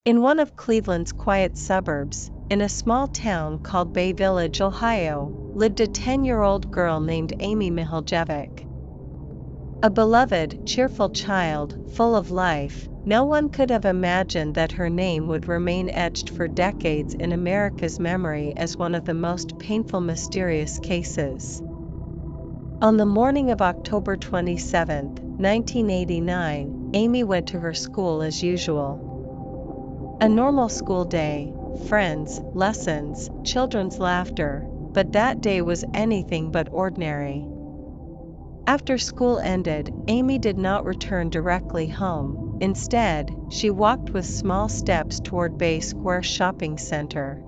In one of Cleveland's quiet suburbs, in a small town called Bay Village, Ohio, lived a 10-year-old girl named Amy Mihaljevic. A beloved, cheerful child, full of life. No one could have imagined that her name would remain etched for decades in America's memory as one of the most painful mysterious cases. On the morning of October 27, 1989, Amy went to her school as usual. A normal school day, friends, lessons, children's laughter, but that day was anything but ordinary. After school ended, Amy did not return directly home. Instead, she walked with small steps toward Bay Square Shopping Center.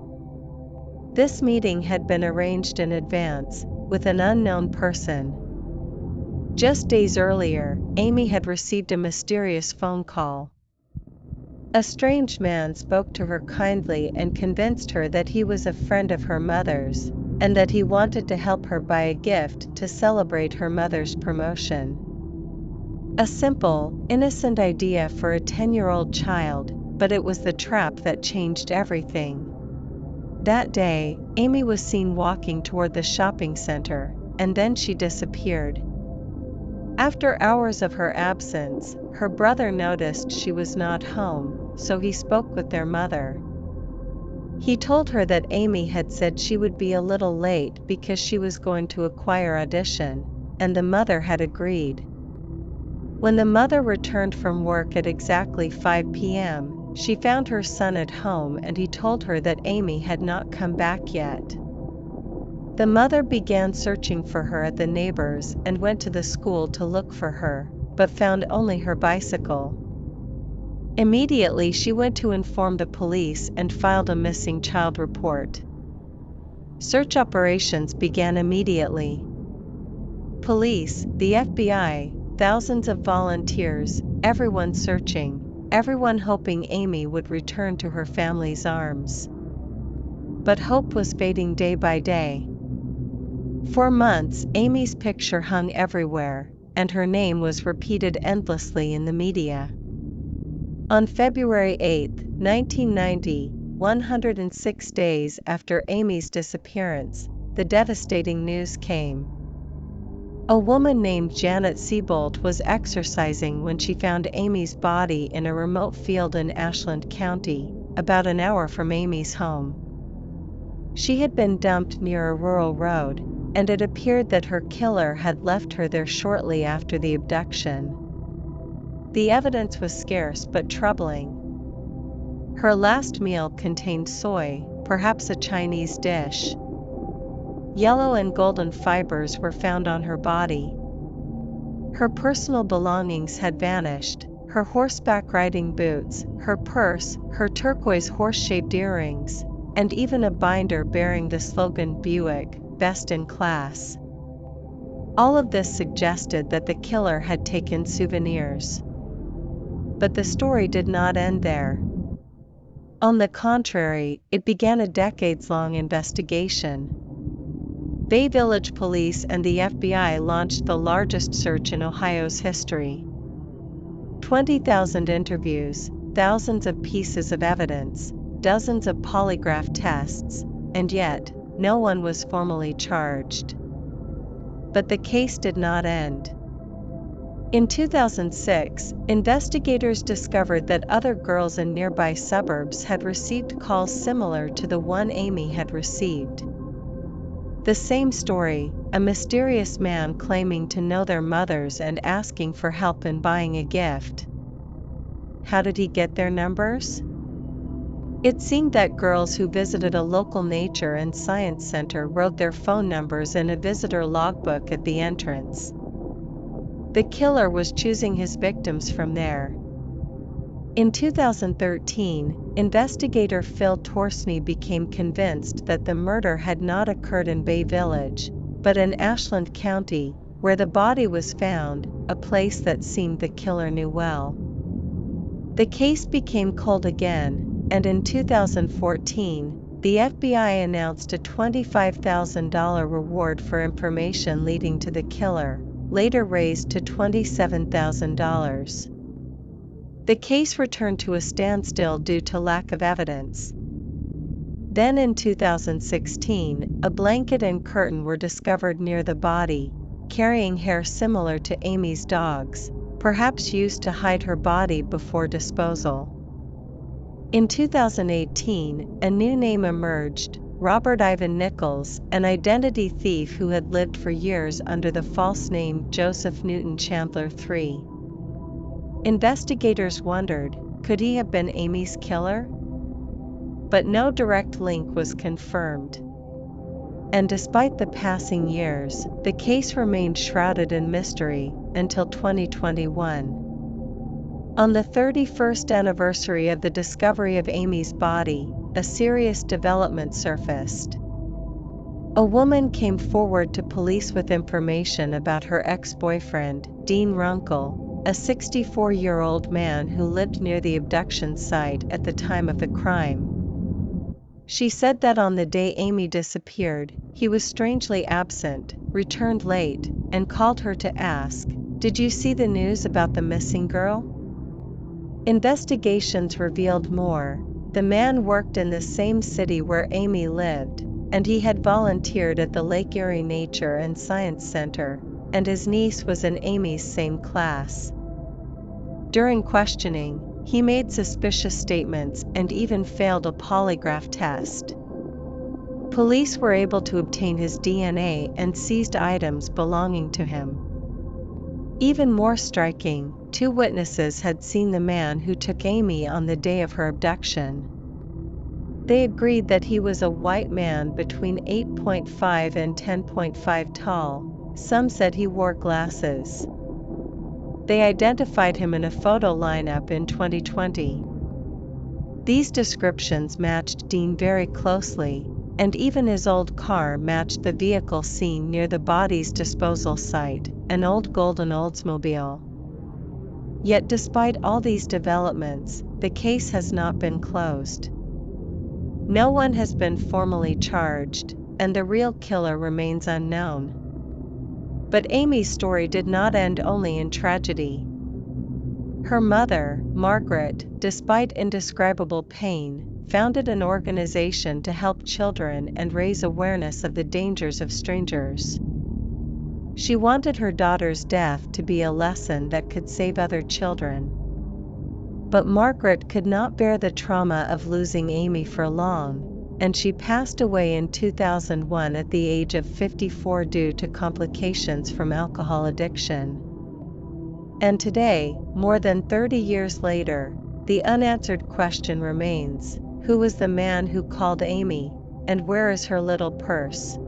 This meeting had been arranged in advance, with an unknown person. Just days earlier, Amy had received a mysterious phone call. A strange man spoke to her kindly and convinced her that he was a friend of her mother's, and that he wanted to help her buy a gift to celebrate her mother's promotion. A simple, innocent idea for a 10-year-old child, but it was the trap that changed everything. That day, Amy was seen walking toward the shopping center, and then she disappeared. After hours of her absence, her brother noticed she was not home, so he spoke with their mother. He told her that Amy had said she would be a little late because she was going to a choir audition, and the mother had agreed. When the mother returned from work at exactly 5 p.m., she found her son at home and he told her that Amy had not come back yet. The mother began searching for her at the neighbors and went to the school to look for her, but found only her bicycle. Immediately she went to inform the police and filed a missing child report. Search operations began immediately. Police, the FBI, thousands of volunteers, everyone searching, everyone hoping Amy would return to her family's arms. But hope was fading day by day. For months, Amy's picture hung everywhere, and her name was repeated endlessly in the media. On February 8, 1990, 106 days after Amy's disappearance, the devastating news came. A woman named Janet Siebold was exercising when she found Amy's body in a remote field in Ashland County, about an hour from Amy's home. She had been dumped near a rural road, and it appeared that her killer had left her there shortly after the abduction. The evidence was scarce but troubling. Her last meal contained soy, perhaps a Chinese dish. Yellow and golden fibers were found on her body. Her personal belongings had vanished, her horseback riding boots, her purse, her turquoise horse-shaped earrings, and even a binder bearing the slogan "Buick, Best in Class." All of this suggested that the killer had taken souvenirs. But the story did not end there. On the contrary, it began a decades-long investigation. Bay Village Police and the FBI launched the largest search in Ohio's history. 20,000 interviews, thousands of pieces of evidence, dozens of polygraph tests, and yet, no one was formally charged. But the case did not end. In 2006, investigators discovered that other girls in nearby suburbs had received calls similar to the one Amy had received. The same story, a mysterious man claiming to know their mothers and asking for help in buying a gift. How did he get their numbers? It seemed that girls who visited a local nature and science center wrote their phone numbers in a visitor logbook at the entrance. The killer was choosing his victims from there. In 2013, investigator Phil Torsney became convinced that the murder had not occurred in Bay Village, but in Ashland County, where the body was found, a place that seemed the killer knew well. The case became cold again, and in 2014, the FBI announced a $25,000 reward for information leading to the killer, later raised to $27,000. The case returned to a standstill due to lack of evidence. Then in 2016, a blanket and curtain were discovered near the body, carrying hair similar to Amy's dog's, perhaps used to hide her body before disposal. In 2018, a new name emerged, Robert Ivan Nichols, an identity thief who had lived for years under the false name Joseph Newton Chandler III. Investigators wondered, could he have been Amy's killer? But no direct link was confirmed. And despite the passing years, the case remained shrouded in mystery until 2021. On the 31st anniversary of the discovery of Amy's body, a serious development surfaced. A woman came forward to police with information about her ex-boyfriend, Dean Runkle, a 64-year-old man who lived near the abduction site at the time of the crime. She said that on the day Amy disappeared, he was strangely absent, returned late, and called her to ask, "Did you see the news about the missing girl?" Investigations revealed more. The man worked in the same city where Amy lived, and he had volunteered at the Lake Erie Nature and Science Center, and his niece was in Amy's same class. During questioning, he made suspicious statements and even failed a polygraph test. Police were able to obtain his DNA and seized items belonging to him. Even more striking, 2 witnesses had seen the man who took Amy on the day of her abduction. They agreed that he was a white man between 8.5 and 10.5 tall. Some said he wore glasses. They identified him in a photo lineup in 2020. These descriptions matched Dean very closely, and even his old car matched the vehicle seen near the body's disposal site, an old golden Oldsmobile. Yet despite all these developments, the case has not been closed. No one has been formally charged, and the real killer remains unknown. But Amy's story did not end only in tragedy. Her mother, Margaret, despite indescribable pain, founded an organization to help children and raise awareness of the dangers of strangers. She wanted her daughter's death to be a lesson that could save other children. But Margaret could not bear the trauma of losing Amy for long, and she passed away in 2001 at the age of 54 due to complications from alcohol addiction. And today, more than 30 years later, the unanswered question remains, who was the man who called Amy, and where is her little purse?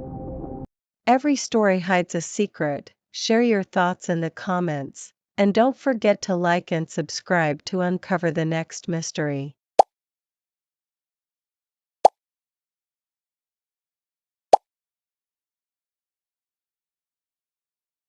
Every story hides a secret. Share your thoughts in the comments, and don't forget to like and subscribe to uncover the next mystery.